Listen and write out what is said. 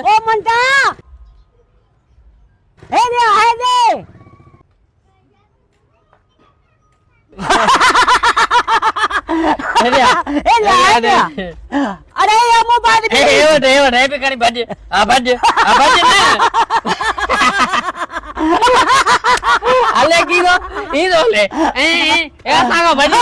ઓ મંટા હે દે અરે એમો બાદ એવો હેપી કરી બાજે આ બાજે ને આલે કીધો ઈ દો લે એ સાગો બાજે